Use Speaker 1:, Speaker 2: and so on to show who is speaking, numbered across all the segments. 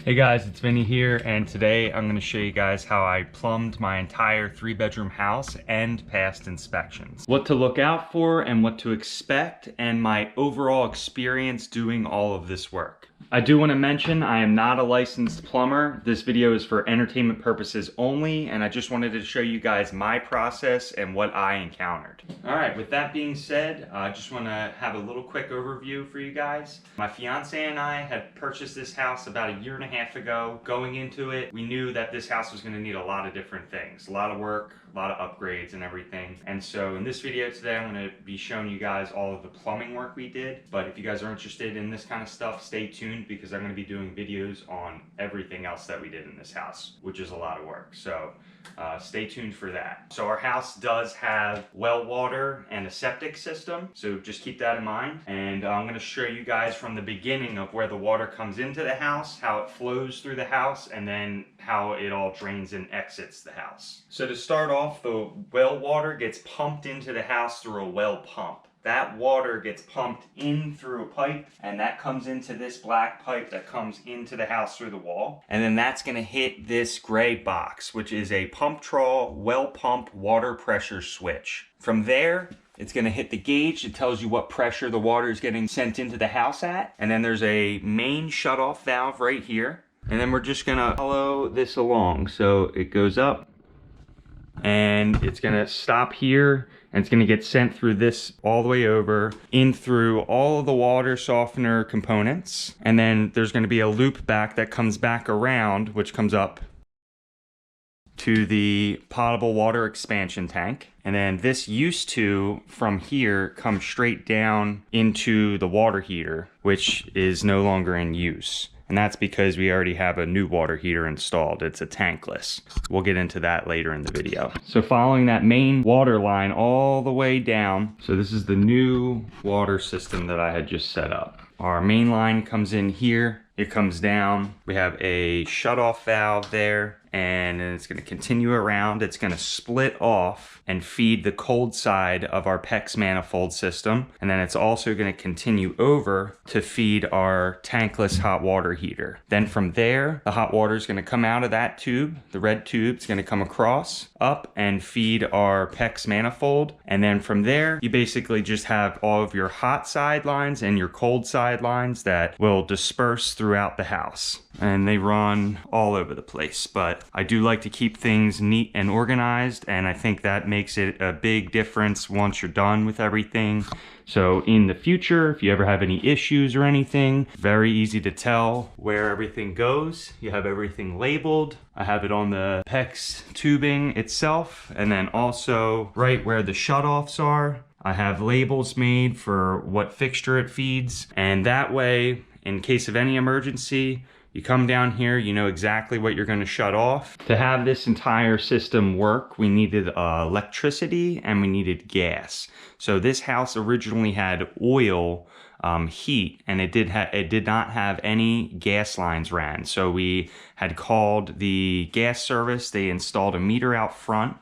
Speaker 1: Hey guys, it's Vinnie here, and today I'm going to show you guys how I plumbed my entire 3-bedroom house and passed inspections. What to look out for and what to expect, and my overall experience doing all of this work. I do want to mention I am not a licensed plumber. This video is for entertainment purposes only, and I just wanted to show you guys my process and what I encountered. Alright, with that being said, I just want to have a little quick overview for you guys. My fiance and I had purchased this house about a year and a half ago. Going into it, we knew that this house was going to need a lot of different things. A lot of work, a lot of upgrades and everything. And so in this video today, I'm going to be showing you guys all of the plumbing work we did. But if you guys are interested in this kind of stuff, stay tuned because I'm going to be doing videos on everything else that we did in this house, which is a lot of work. So stay tuned for that. So our house does have well water and a septic system, so just keep that in mind. And I'm going to show you guys from the beginning of where the water comes into the house, how it flows through the house, and then how it all drains and exits the house. So to start off, the well water gets pumped into the house through a well pump. That water gets pumped in through a pipe, and that comes into this black pipe that comes into the house through the wall. And then that's gonna hit this gray box, which is a pump trawl well pump water pressure switch. From there, it's gonna hit the gauge. It tells you what pressure the water is getting sent into the house at. And then there's a main shutoff valve right here. And then we're just gonna follow this along. So it goes up, and it's gonna stop here, and it's gonna get sent through this all the way over, in through all of the water softener components. And then there's gonna be a loop back that comes back around, which comes up to the potable water expansion tank. And then this used to, from here, come straight down into the water heater, which is no longer in use. And that's because we already have a new water heater installed. It's a tankless. We'll get into that later in the video. So following that main water line all the way down, so this is the new water system that I had just set up. Our main line comes in here, it comes down. We have a shutoff valve there, and then it's gonna continue around. It's gonna split off and feed the cold side of our PEX manifold system. And then it's also gonna continue over to feed our tankless hot water heater. Then from there, the hot water is gonna come out of that tube. The red tube is gonna come across, up, and feed our PEX manifold. And then from there, you basically just have all of your hot side lines and your cold side lines that will disperse throughout the house. And they run all over the place, but I do like to keep things neat and organized, and I think that makes it a big difference once you're done with everything. So in the future, if you ever have any issues or anything, very easy to tell where everything goes. You have everything labeled. I have it on the PEX tubing itself, and then also right where the shutoffs are, I have labels made for what fixture it feeds, and that way, in case of any emergency, you come down here, you know exactly what you're going to shut off. To have this entire system work, we needed electricity and we needed gas. So this house originally had oil heat, and it did not have any gas lines ran. So we had called the gas service. They installed a meter out front,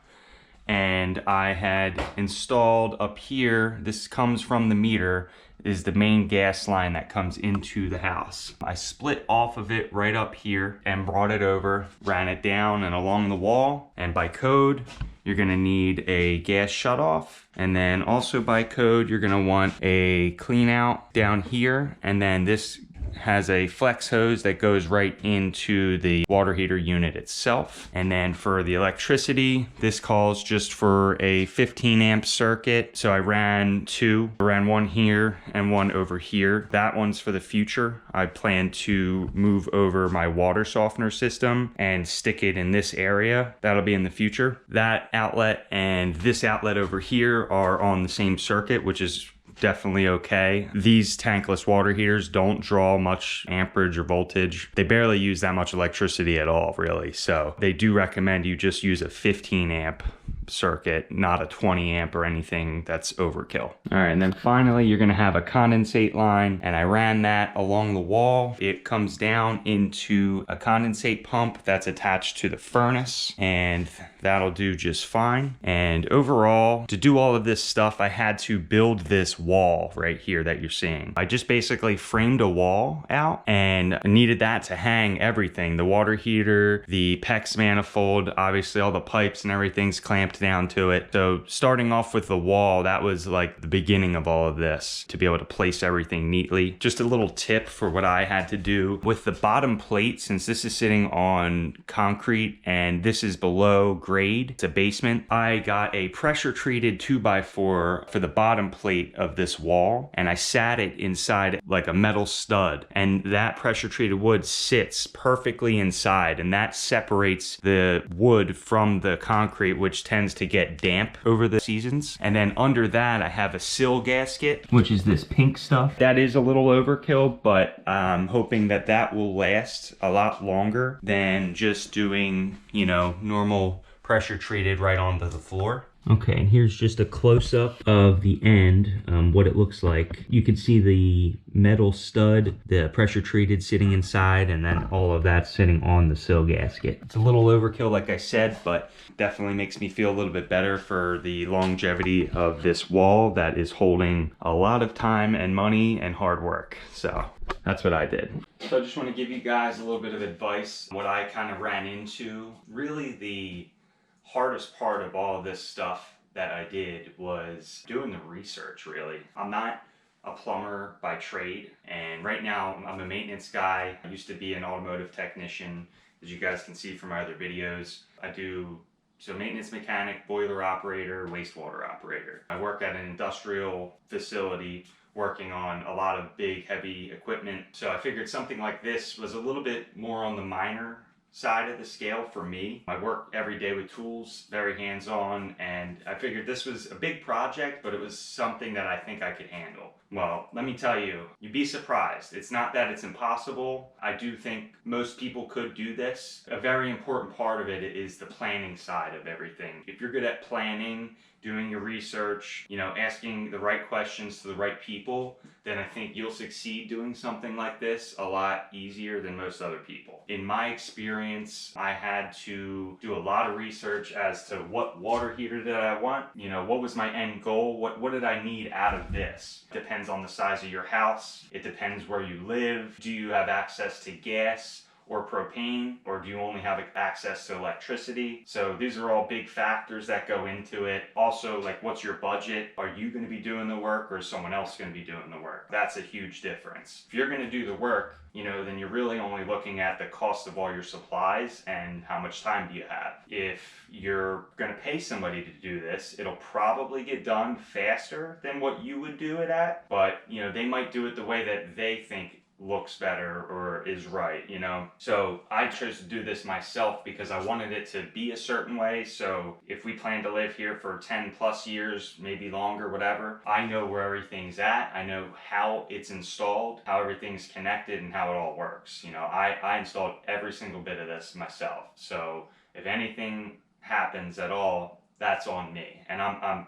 Speaker 1: and I had installed up here, this comes from the meter, is the main gas line that comes into the house. I split off of it right up here and brought it over, ran it down and along the wall. And by code, you're gonna need a gas shutoff. And then also by code, you're gonna want a clean out down here. And then this has a flex hose that goes right into the water heater unit itself. And then for the electricity, this calls just for a 15 amp circuit. So I ran two. I ran one here and one over here. That one's for the future. I plan to move over my water softener system and stick it in this area. That'll be in the future. That outlet and this outlet over here are on the same circuit, which is definitely okay. These tankless water heaters don't draw much amperage or voltage. They barely use that much electricity at all, really. So they do recommend you just use a 15 amp circuit, not a 20 amp or anything that's overkill. All right, and then finally you're gonna have a condensate line, and I ran that along the wall. It comes down into a condensate pump that's attached to the furnace, and that'll do just fine. And overall, to do all of this stuff, I had to build this wall right here that you're seeing. I just basically framed a wall out and needed that to hang everything. The water heater, the PEX manifold, obviously all the pipes and everything's clamped down to it. So starting off with the wall, that was like the beginning of all of this, to be able to place everything neatly. Just a little tip for what I had to do with the bottom plate, since this is sitting on concrete and this is below grade, it's a basement, I got a pressure treated 2x4 for the bottom plate of this wall, and I sat it inside like a metal stud, and that pressure treated wood sits perfectly inside, and that separates the wood from the concrete, which tends to get damp over the seasons. And then under that I have a sill gasket, which is this pink stuff. That is a little overkill, but I'm hoping that that will last a lot longer than just doing, you know, normal pressure treated right onto the floor. Okay, and here's just a close-up of the end, what it looks like. You can see the metal stud, the pressure treated sitting inside, and then all of that sitting on the sill gasket. It's a little overkill, like I said, but definitely makes me feel a little bit better for the longevity of this wall that is holding a lot of time and money and hard work. So that's what I did. So I just want to give you guys a little bit of advice, what I kind of ran into. Really the hardest part of all of this stuff that I did was doing the research, really. I'm not a plumber by trade, and right now I'm a maintenance guy. I used to be an automotive technician, as you guys can see from my other videos. I do maintenance mechanic, boiler operator, wastewater operator. I work at an industrial facility working on a lot of big, heavy equipment. So I figured something like this was a little bit more on the minor side of the scale for me. I work every day with tools, very hands-on, and I figured this was a big project, but it was something that I think I could handle. Well, let me tell you, you'd be surprised. It's not that it's impossible. I do think most people could do this. A very important part of it is the planning side of everything. If you're good at planning, doing your research, you know, asking the right questions to the right people, then I think you'll succeed doing something like this a lot easier than most other people. In my experience, I had to do a lot of research as to what water heater did I want, you know, what was my end goal, what did I need out of this. Depends on the size of your house, it depends where you live, do you have access to gas or propane, or do you only have access to electricity? So these are all big factors that go into it. Also, like, what's your budget? Are you going to be doing the work, or is someone else going to be doing the work? That's a huge difference. If you're going to do the work, you know, then you're really only looking at the cost of all your supplies and how much time do you have. If you're going to pay somebody to do this, it'll probably get done faster than what you would do it at, but, you know, they might do it the way that they think looks better or is right, you know. So I chose to do this myself because I wanted it to be a certain way. So if we plan to live here for 10 plus years, maybe longer, whatever, I know where everything's at. I know how it's installed, how everything's connected, and how it all works. You know, I installed every single bit of this myself. So if anything happens at all, that's on me, and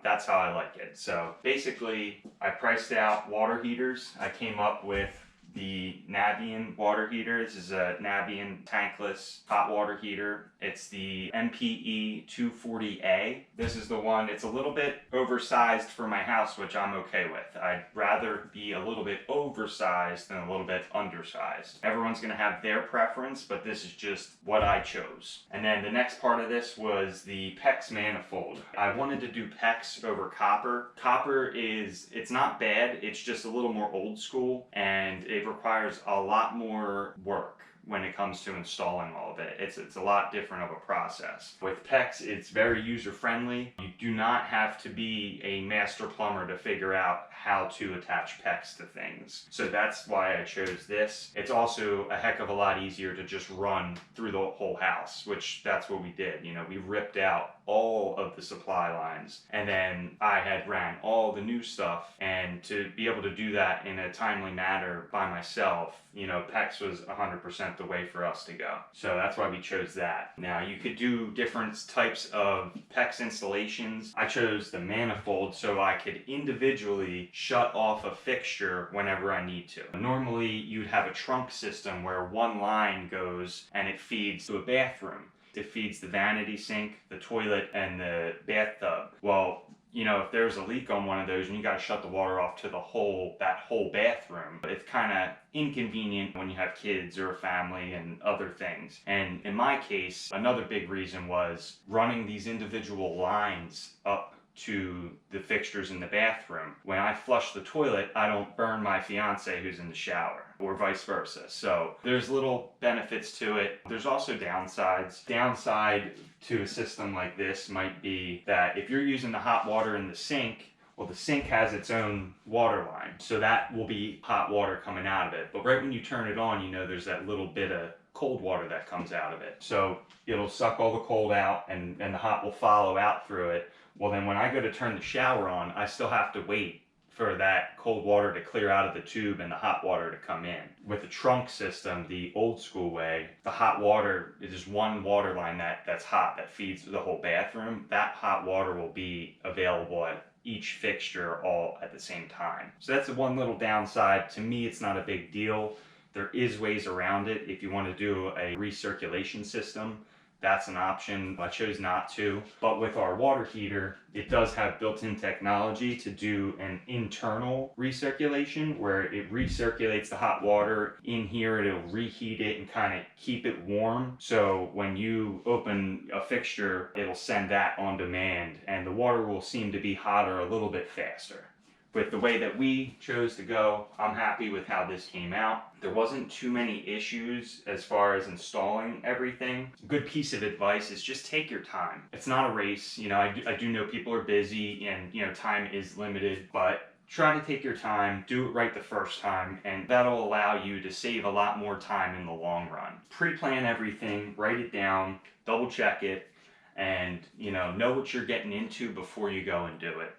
Speaker 1: that's how I like it. So basically, I priced out water heaters. I came up with the Navien water heater. This is a Navien tankless hot water heater. It's the MPE 240A. This is the one, it's a little bit oversized for my house, which I'm okay with. I'd rather be a little bit oversized than a little bit undersized. Everyone's gonna have their preference, but this is just what I chose. And then the next part of this was the PEX manifold. I wanted to do PEX over copper. Copper it's not bad, it's just a little more old school, and it requires a lot more work when it comes to installing all of it. It's a lot different of a process. With PEX, it's very user-friendly. You do not have to be a master plumber to figure out how to attach PEX to things. So that's why I chose this. It's also a heck of a lot easier to just run through the whole house, which that's what we did. You know, we ripped out all of the supply lines, and then I had ran all the new stuff. And to be able to do that in a timely manner by myself, you know, PEX was 100% the way for us to go. So that's why we chose that. Now you could do different types of PEX installations. I chose the manifold so I could individually shut off a fixture whenever I need to. Normally you'd have a trunk system where one line goes and it feeds to a bathroom. It feeds the vanity sink, the toilet, and the bathtub. Well, you know, if there's a leak on one of those and you got to shut the water off to that whole bathroom, it's kind of inconvenient when you have kids or a family and other things. And in my case, another big reason was running these individual lines up to the fixtures in the bathroom. When I flush the toilet, I don't burn my fiance who's in the shower, or vice versa. So there's little benefits to it. There's also downsides. Downside to a system like this might be that if you're using the hot water in the sink, well, the sink has its own water line, so that will be hot water coming out of it. But right when you turn it on, you know there's that little bit of cold water that comes out of it. So it'll suck all the cold out and the hot will follow out through it. Well, then when I go to turn the shower on, I still have to wait for that cold water to clear out of the tube and the hot water to come in. With the trunk system, the old school way, the hot water is just one water line that's hot that feeds the whole bathroom. That hot water will be available at each fixture all at the same time. So that's the one little downside. To me, it's not a big deal. There is ways around it. If you want to do a recirculation system, that's an option. I chose not to. But with our water heater, it does have built-in technology to do an internal recirculation where it recirculates the hot water in here. It'll reheat it and kind of keep it warm. So when you open a fixture, it'll send that on demand and the water will seem to be hotter a little bit faster. With the way that we chose to go, I'm happy with how this came out. There wasn't too many issues as far as installing everything. A good piece of advice is just take your time. It's not a race. You know, I do know people are busy and, you know, time is limited, but try to take your time, do it right the first time, and that'll allow you to save a lot more time in the long run. Pre-plan everything, write it down, double check it, and know what you're getting into before you go and do it.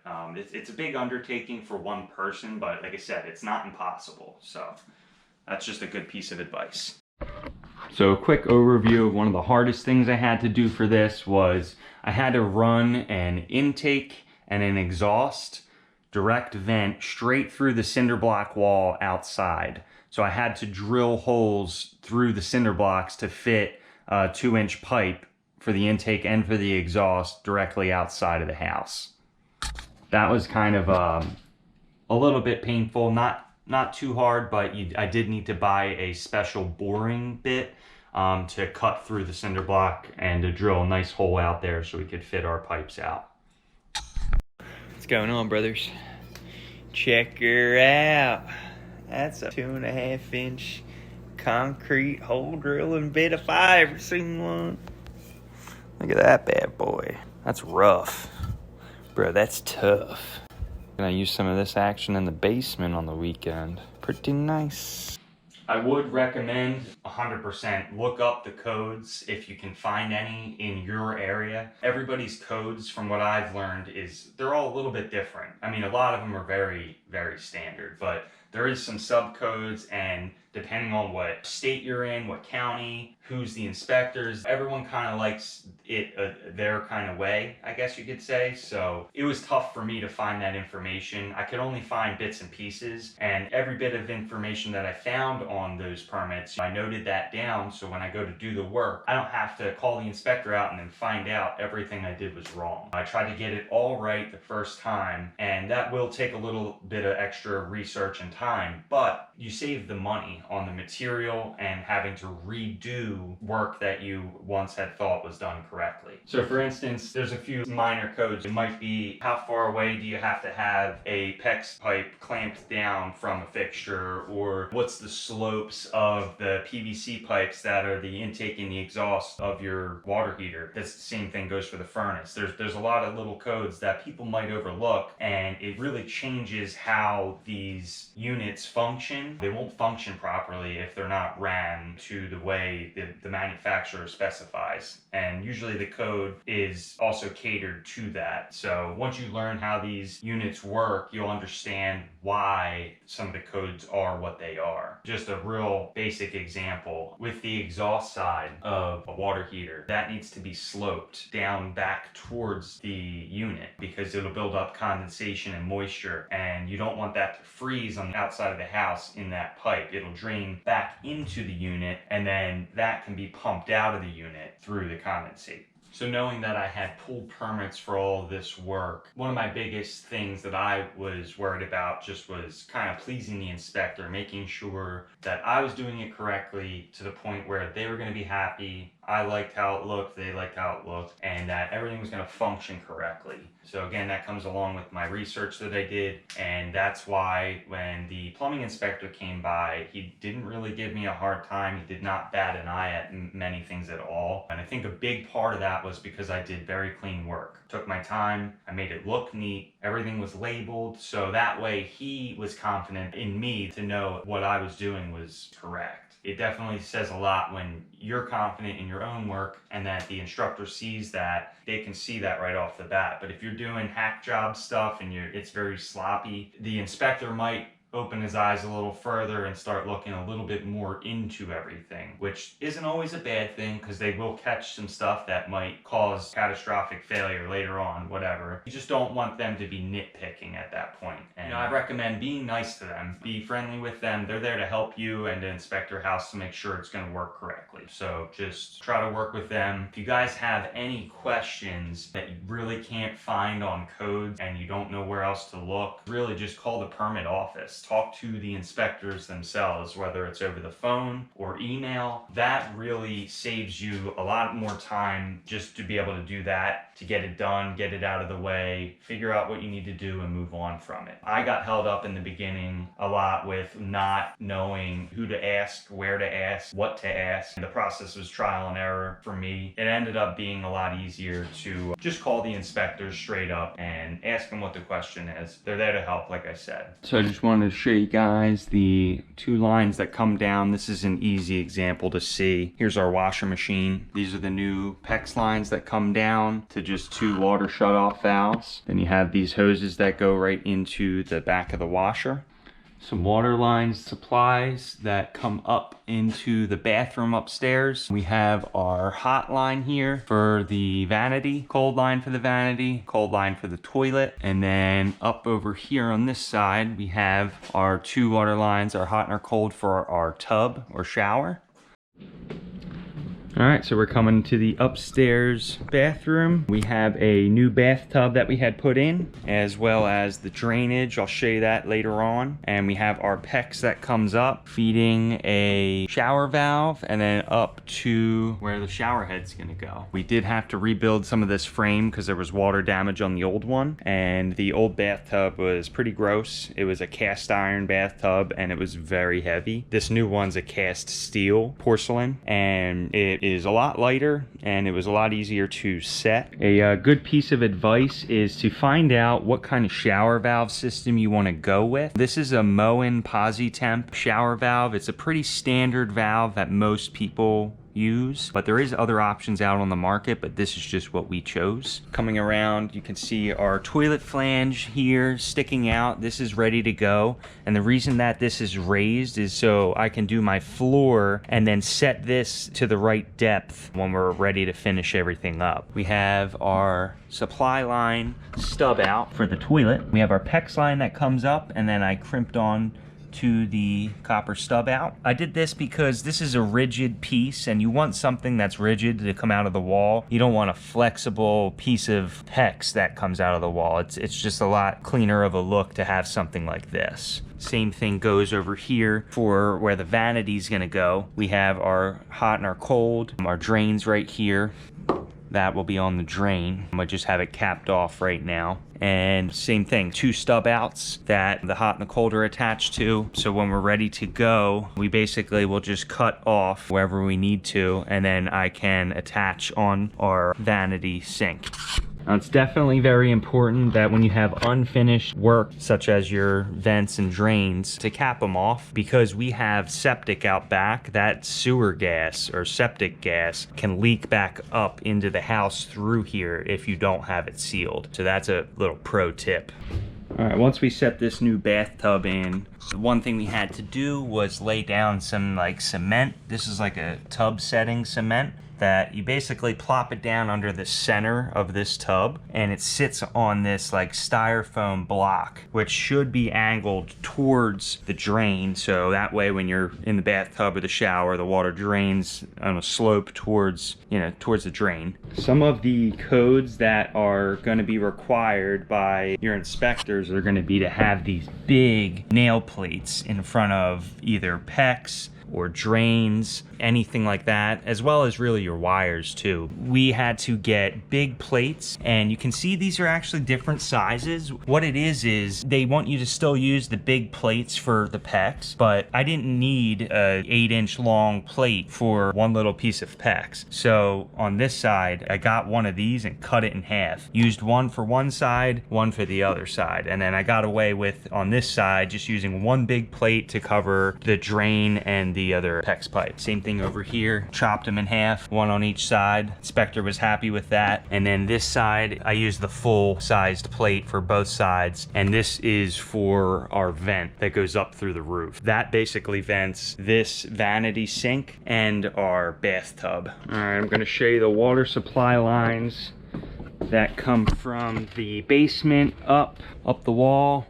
Speaker 1: It's a big undertaking for one person, but like I said, it's not impossible. So that's just a good piece of advice. So a quick overview of one of the hardest things I had to do for this was I had to run an intake and an exhaust direct vent straight through the cinder block wall outside. So I had to drill holes through the cinder blocks to fit a 2-inch pipe for the intake and for the exhaust directly outside of the house. That was kind of a little bit painful, not too hard, but I did need to buy a special boring bit to cut through the cinder block and to drill a nice hole out there so we could fit our pipes out. What's going on, brothers? Check her out. That's a 2.5-inch concrete hole drilling bit if I ever seen one. Look at that bad boy. That's rough. Bro, that's tough. Gonna use some of this action in the basement on the weekend. Pretty nice. I would recommend 100% look up the codes if you can find any in your area. Everybody's codes, from what I've learned, is they're all a little bit different. I mean, a lot of them are very, very standard, but there is some subcodes, and depending on what state you're in, what county, who's the inspectors, everyone kind of likes it their kind of way, I guess you could say. So it was tough for me to find that information. I could only find bits and pieces, and every bit of information that I found on those permits, I noted that down, so when I go to do the work, I don't have to call the inspector out and then find out everything I did was wrong. I tried to get it all right the first time, and that will take a little bit of extra research and time, but you save the money on the material and having to redo work that you once had thought was done correctly. So for instance, there's a few minor codes. It might be how far away do you have to have a PEX pipe clamped down from a fixture, or what's the slopes of the PVC pipes that are the intake and the exhaust of your water heater. That's the same thing goes for the furnace. There's a lot of little codes that people might overlook, and it really changes how these units function. They won't function properly if they're not ran to the way the the manufacturer specifies. And usually the code is also catered to that. So once you learn how these units work, you'll understand why some of the codes are what they are. Just a real basic example with the exhaust side of a water heater, that needs to be sloped down back towards the unit because it'll build up condensation and moisture, and you don't want that to freeze on the outside of the house in that pipe. It'll drain back into the unit, and then that can be pumped out of the unit through the condensate. So knowing that I had pulled permits for all of this work, one of my biggest things that I was worried about just was kind of pleasing the inspector, making sure that I was doing it correctly to the point where they were going to be happy, I liked how it looked, they liked how it looked, and that everything was going to function correctly. So again, that comes along with my research that I did, and that's why when the plumbing inspector came by, he didn't really give me a hard time. He did not bat an eye at many things at all. And I think a big part of that was because I did very clean work. Took my time, I made it look neat, everything was labeled, so that way he was confident in me to know what I was doing was correct. It definitely says a lot when you're confident in your own work and that the instructor sees that. They can see that right off the bat. But if you're doing hack job stuff and it's very sloppy, the inspector might open his eyes a little further and start looking a little bit more into everything, which isn't always a bad thing because they will catch some stuff that might cause catastrophic failure later on, whatever. You just don't want them to be nitpicking at that point. And I recommend being nice to them, be friendly with them. They're there to help you and to inspect your house to make sure it's going to work correctly. So just try to work with them. If you guys have any questions that you really can't find on codes and you don't know where else to look, really just call the permit office. Talk to the inspectors themselves, whether it's over the phone or email. That really saves you a lot more time just to be able to do that, to get it done, get it out of the way, figure out what you need to do and move on from it. I got held up in the beginning a lot with not knowing who to ask, where to ask, what to ask. The process was trial and error for me. It ended up being a lot easier to just call the inspectors straight up and ask them what the question is. They're there to help, like I said. So I just wanted to show you guys the two lines that come down. This is an easy example to see. Here's our washer machine. These are the new PEX lines that come down to just two water shutoff valves. Then you have these hoses that go right into the back of the washer. Some water lines, supplies that come up into the bathroom upstairs. We have our hot line here for the vanity, cold line for the vanity, cold line for the toilet. And then up over here on this side, we have our two water lines, our hot and our cold for our tub or shower. All right, so we're coming to the upstairs bathroom. We have a new bathtub that we had put in, as well as the drainage. I'll show you that later on. And we have our PEX that comes up, feeding a shower valve, and then up to where the shower head's gonna go. We did have to rebuild some of this frame because there was water damage on the old one, and the old bathtub was pretty gross. It was a cast iron bathtub, and it was very heavy. This new one's a cast steel porcelain, and it is a lot lighter and it was a lot easier to set. A good piece of advice is to find out what kind of shower valve system you want to go with. This is a Moen PosiTemp shower valve. It's a pretty standard valve that most people use, but there is other options out on the market, but this is just what we chose. Coming around, you can see our toilet flange here sticking out. This is ready to go, and the reason that this is raised is so I can do my floor and then set this to the right depth when we're ready to finish everything up. We have our supply line stub out for the toilet. We have our PEX line that comes up, and then I crimped on to the copper stub out. I did this because this is a rigid piece and you want something that's rigid to come out of the wall. You don't want a flexible piece of PEX that comes out of the wall. It's just a lot cleaner of a look to have something like this. Same thing goes over here for where the vanity's gonna go. We have our hot and our cold, our drains right here. That will be on the drain. I just have it capped off right now. And same thing, two stub outs that the hot and the cold are attached to. So when we're ready to go, we basically will just cut off wherever we need to, and then I can attach on our vanity sink. Now, it's definitely very important that when you have unfinished work, such as your vents and drains, to cap them off, because we have septic out back. That sewer gas or septic gas can leak back up into the house through here if you don't have it sealed. So that's a little pro tip. All right, once we set this new bathtub in, the one thing we had to do was lay down some like cement. This is like a tub setting cement that you basically plop it down under the center of this tub, and it sits on this like styrofoam block, which should be angled towards the drain. So that way when you're in the bathtub or the shower, the water drains on a slope towards, towards the drain. Some of the codes that are gonna be required by your inspectors are gonna be to have these big nail plates in front of either PEX or drains, anything like that, as well as really your wires too. We had to get big plates, and you can see these are actually different sizes. What it is they want you to still use the big plates for the PEX, but I didn't need a 8-inch long plate for one little piece of PEX. So on this side, I got one of these and cut it in half. Used one for one side, one for the other side. And then I got away with, on this side, just using one big plate to cover the drain and the other PEX pipe. Same thing over here, chopped them in half, one on each side. Inspector was happy with that. And then this side, I used the full-sized plate for both sides, and this is for our vent that goes up through the roof. That basically vents this vanity sink and our bathtub. All right, I'm gonna show you the water supply lines that come from the basement up the wall,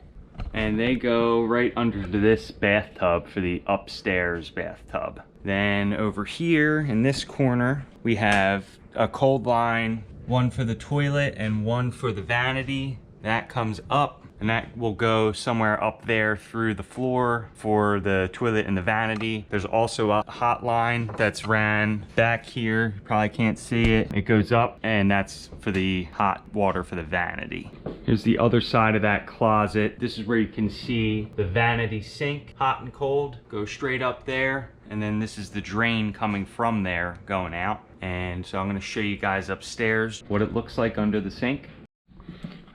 Speaker 1: and they go right under this bathtub for the upstairs bathtub. Then over here in this corner, we have a cold line, one for the toilet and one for the vanity. That comes up, and that will go somewhere up there through the floor for the toilet and the vanity. There's also a hot line that's ran back here. You probably can't see it. It goes up, and that's for the hot water for the vanity. Here's the other side of that closet. This is where you can see the vanity sink, hot and cold, go straight up there. And then this is the drain coming from there going out. And so I'm gonna show you guys upstairs what it looks like under the sink.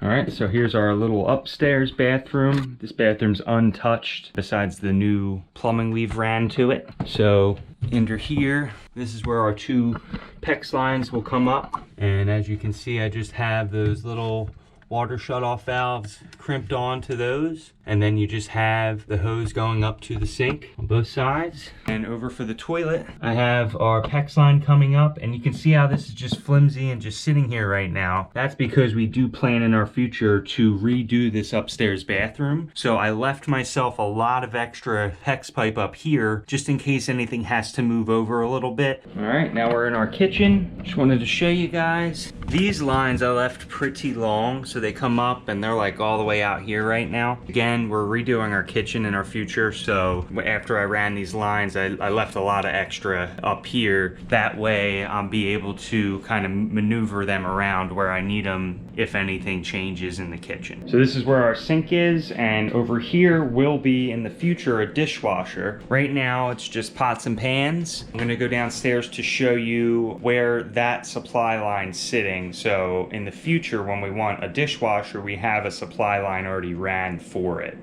Speaker 1: All right, so here's our little upstairs bathroom. This bathroom's untouched besides the new plumbing we've ran to it. So under here, this is where our two PEX lines will come up. And as you can see, I just have those little water shutoff valves crimped onto those, and then you just have the hose going up to the sink on both sides. And over for the toilet, I have our PEX line coming up, and you can see how this is just flimsy and just sitting here right now. That's because we do plan in our future to redo this upstairs bathroom. So I left myself a lot of extra PEX pipe up here just in case anything has to move over a little bit. All right, now we're in our kitchen. Just wanted to show you guys. These lines I left pretty long, so they come up and they're like all the way out here right now. Again, we're redoing our kitchen in our future, so after I ran these lines, I left a lot of extra up here. That way I'll be able to kind of maneuver them around where I need them if anything changes in the kitchen. So this is where our sink is, and over here will be in the future a dishwasher. Right now it's just pots and pans. I'm gonna go downstairs to show you where that supply line's sitting. So in the future, when we want a dishwasher, we have a supply line already ran for it.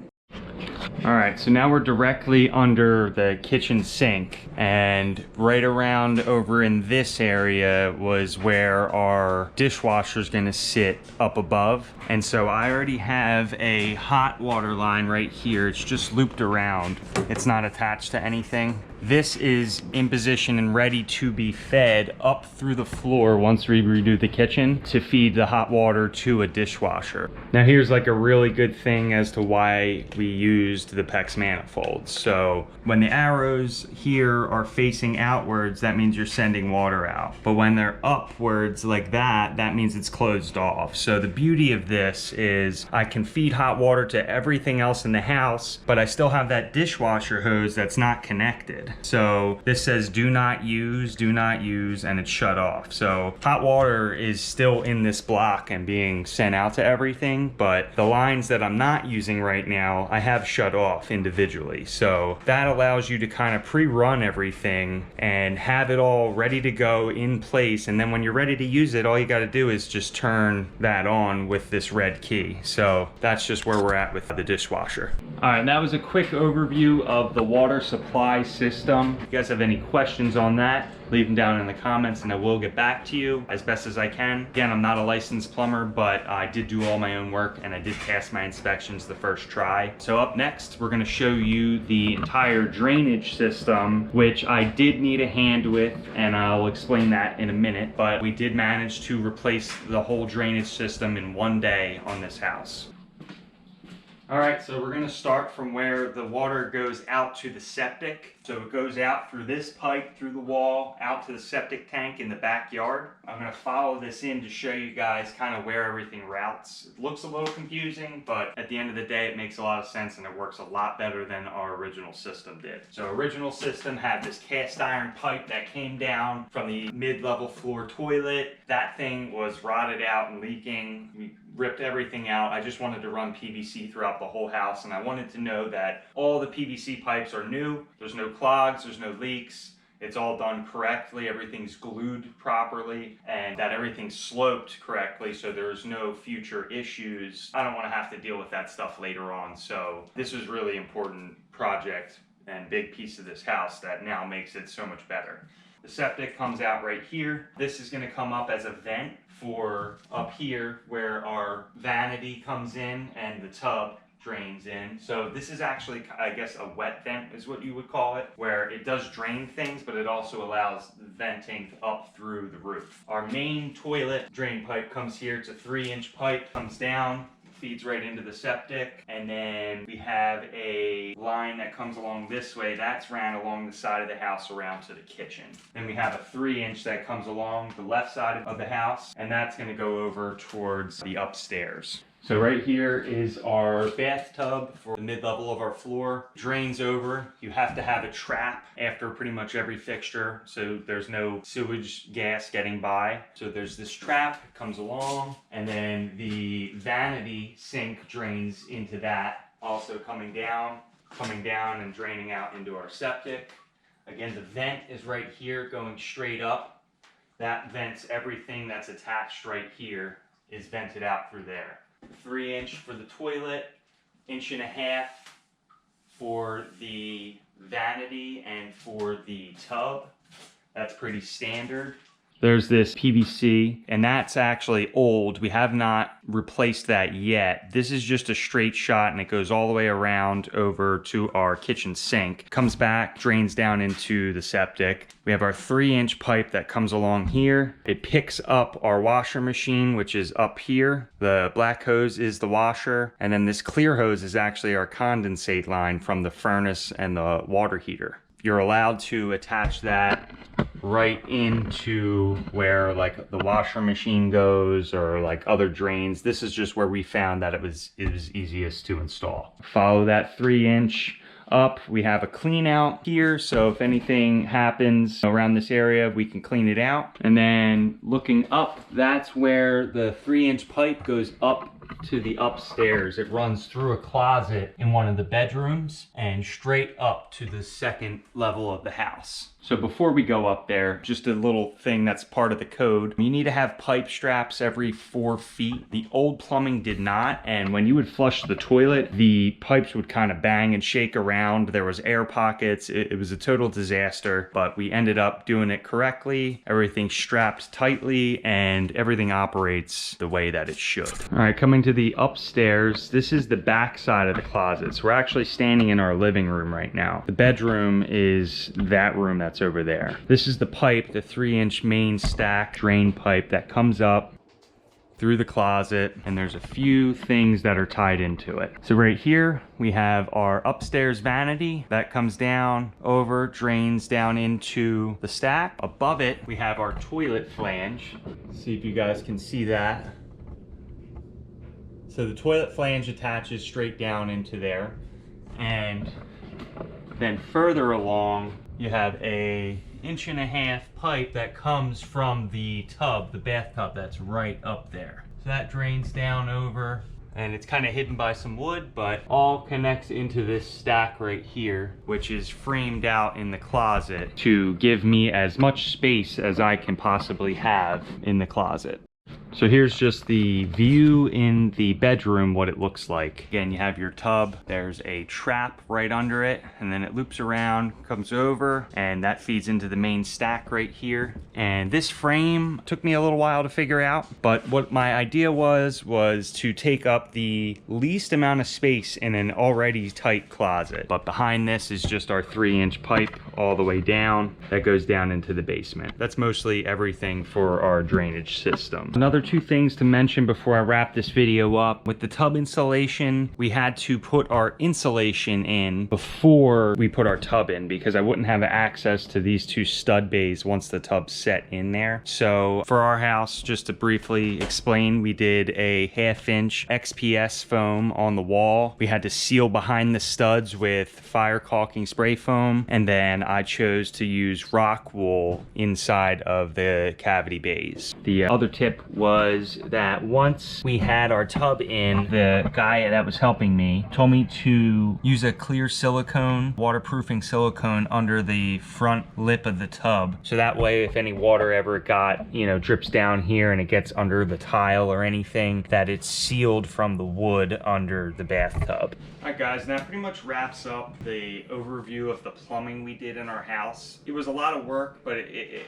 Speaker 1: All right, so now we're directly under the kitchen sink, and right around over in this area was where our dishwasher is going to sit up above. And so I already have a hot water line right here. It's just looped around. It's not attached to anything. This is in position and ready to be fed up through the floor once we redo the kitchen to feed the hot water to a dishwasher. Now here's like a really good thing as to why we used the PEX manifolds. So when the arrows here are facing outwards, that means you're sending water out. But when they're upwards like that, that means it's closed off. So the beauty of this is I can feed hot water to everything else in the house, but I still have that dishwasher hose that's not connected. So this says do not use, and it's shut off. So hot water is still in this block and being sent out to everything, but the lines that I'm not using right now, I have shut off individually. So that allows you to kind of pre-run everything and have it all ready to go in place. And then when you're ready to use it, all you got to do is just turn that on with this red key. So that's just where we're at with the dishwasher. All right, that was a quick overview of the water supply system. If you guys have any questions on that, leave them down in the comments and I will get back to you as best as I can. Again, I'm not a licensed plumber, but I did do all my own work and I did pass my inspections the first try. So up next, we're gonna show you the entire drainage system, which I did need a hand with, and I'll explain that in a minute, but we did manage to replace the whole drainage system in one day on this house. All right, so we're gonna start from where the water goes out to the septic. So it goes out through this pipe, through the wall, out to the septic tank in the backyard. I'm gonna follow this in to show you guys kind of where everything routes. It looks a little confusing, but at the end of the day, it makes a lot of sense and it works a lot better than our original system did. So original system had this cast iron pipe that came down from the mid-level floor toilet. That thing was rotted out and leaking. We ripped everything out. I just wanted to run PVC throughout the whole house, and I wanted to know that all the PVC pipes are new. There's no clogs, there's no leaks. It's all done correctly, everything's glued properly, and that everything's sloped correctly so there's no future issues. I don't want to have to deal with that stuff later on. So this was really important project and big piece of this house that now makes it so much better. The septic comes out right here. This is going to come up as a vent for up here where our vanity comes in and the tub drains in. So this is actually, I guess, a wet vent is what you would call it, where it does drain things, but it also allows venting up through the roof. Our main toilet drain pipe comes here. It's a 3-inch pipe, comes down, feeds right into the septic, and then we have a line that comes along this way. That's ran along the side of the house around to the kitchen. Then we have a 3-inch that comes along the left side of the house, and that's going to go over towards the upstairs. So right here is our bathtub for the mid-level of our floor. Drains over. You have to have a trap after pretty much every fixture so there's no sewage gas getting by. So there's this trap, comes along, and then the vanity sink drains into that, also coming down and draining out into our septic. Again, the vent is right here going straight up. That vents everything that's attached right here is vented out through there. 3-inch for the toilet, 1.5 inches for the vanity and for the tub. That's pretty standard. There's this PVC, and that's actually old. We have not replaced that yet. This is just a straight shot, and it goes all the way around over to our kitchen sink. Comes back, drains down into the septic. We have our 3-inch pipe that comes along here. It picks up our washer machine, which is up here. The black hose is the washer, and then this clear hose is actually our condensate line from the furnace and the water heater. You're allowed to attach that right into where like the washer machine goes or like other drains. This is just where we found that it was easiest to install. Follow that 3-inch up. We have a clean out here, so if anything happens around this area, we can clean it out. And then looking up, that's where the 3-inch pipe goes up to the upstairs. It runs through a closet in one of the bedrooms and straight up to the second level of the house. So before we go up there, just a little thing that's part of the code. You need to have pipe straps every 4 feet. The old plumbing did not, and when you would flush the toilet, the pipes would kind of bang and shake around. There was air pockets. It was a total disaster, but we ended up doing it correctly. Everything's strapped tightly and everything operates the way that it should. All right, coming to the upstairs, this is the back side of the closets. We're actually standing in our living room right now. The bedroom is that room that's over there. This is the pipe, the 3-inch main stack drain pipe that comes up through the closet, and there's a few things that are tied into it. So right here we have our upstairs vanity that comes down over, drains down into the stack. Above it we have our toilet flange. See if you guys can see that. So the toilet flange attaches straight down into there, and Then further along, you have a 1.5-inch pipe that comes from the tub, the bathtub that's right up there. So that drains down over, and it's kind of hidden by some wood, but all connects into this stack right here, which is framed out in the closet to give me as much space as I can possibly have in the closet. So here's just the view in the bedroom, what it looks like. Again, you have your tub, there's a trap right under it, and then it loops around, comes over, and that feeds into the main stack right here. And this frame took me a little while to figure out, but what my idea was to take up the least amount of space in an already tight closet. But behind this is just our 3-inch pipe all the way down that goes down into the basement. That's mostly everything for our drainage system. Another 2 things to mention before I wrap this video up. With the tub installation, we had to put our insulation in before we put our tub in because I wouldn't have access to these 2 stud bays once the tub's set in there. So for our house, just to briefly explain, we did a 1/2-inch XPS foam on the wall. We had to seal behind the studs with fire caulking spray foam, and then I chose to use rock wool inside of the cavity bays. The other tip was that once we had our tub in, the guy that was helping me told me to use a clear silicone, waterproofing silicone under the front lip of the tub. So that way, if any water ever got, drips down here and it gets under the tile or anything, that it's sealed from the wood under the bathtub. All right, guys, that pretty much wraps up the overview of the plumbing we did in our house. It was a lot of work, but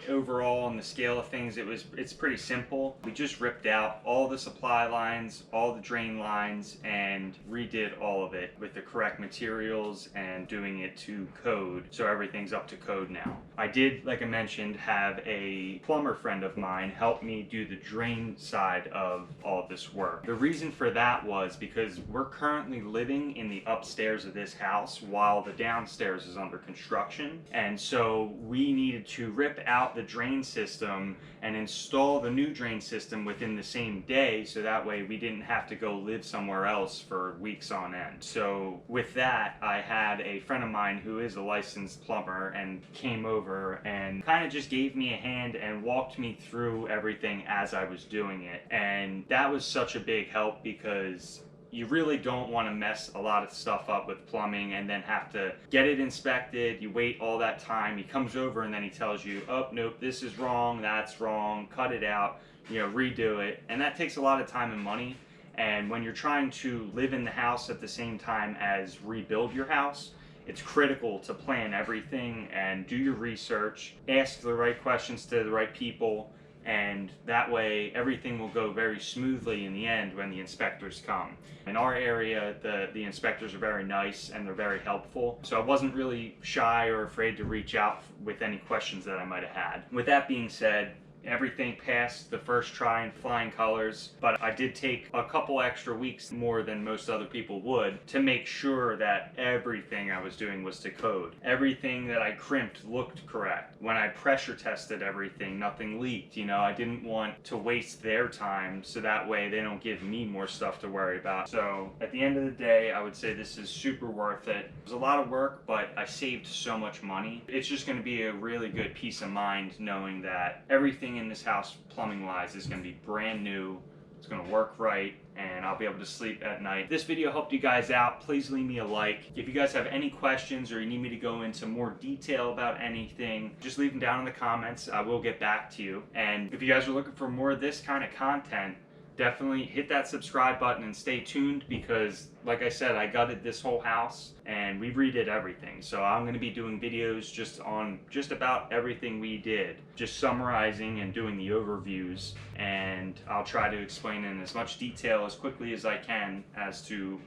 Speaker 1: overall, on the scale of things, it's pretty simple. We just ripped out all the supply lines, all the drain lines, and redid all of it with the correct materials and doing it to code, so everything's up to code now. I did, like I mentioned, have a plumber friend of mine help me do the drain side of all of this work. The reason for that was because we're currently living in the upstairs of this house while the downstairs is under construction, and so we needed to rip out the drain system and install the new drain system within the same day, so that way we didn't have to go live somewhere else for weeks on end. So with that, I had a friend of mine who is a licensed plumber and came over and kind of just gave me a hand and walked me through everything as I was doing it. And that was such a big help because you really don't want to mess a lot of stuff up with plumbing and then have to get it inspected. You wait all that time. He comes over and then he tells you, oh, nope, this is wrong, that's wrong, cut it out, redo it. And that takes a lot of time and money. And when you're trying to live in the house at the same time as rebuild your house, it's critical to plan everything and do your research, ask the right questions to the right people, and that way everything will go very smoothly in the end when the inspectors come. In our area, the inspectors are very nice and they're very helpful, so I wasn't really shy or afraid to reach out with any questions that I might have had. With that being said, everything passed the first try in flying colors, but I did take a couple extra weeks more than most other people would to make sure that everything I was doing was to code. Everything that I crimped looked correct. When I pressure tested everything, nothing leaked. I didn't want to waste their time so that way they don't give me more stuff to worry about. So at the end of the day, I would say this is super worth it. It was a lot of work, but I saved so much money. It's just going to be a really good peace of mind knowing that everything in this house plumbing wise is going to be brand new. It's going to work right, and I'll be able to sleep at night. If this video helped you guys out, please leave me a like. If you guys have any questions or you need me to go into more detail about anything, just leave them down in the comments. I will get back to you. And if you guys are looking for more of this kind of content, definitely hit that subscribe button and stay tuned because, like I said, I gutted this whole house and we redid everything. So I'm going to be doing videos just on just about everything we did, just summarizing and doing the overviews, and I'll try to explain in as much detail as quickly as I can as to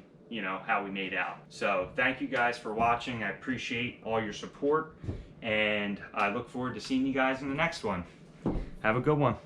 Speaker 1: how we made out. So thank you guys for watching. I appreciate all your support and I look forward to seeing you guys in the next one. Have a good one.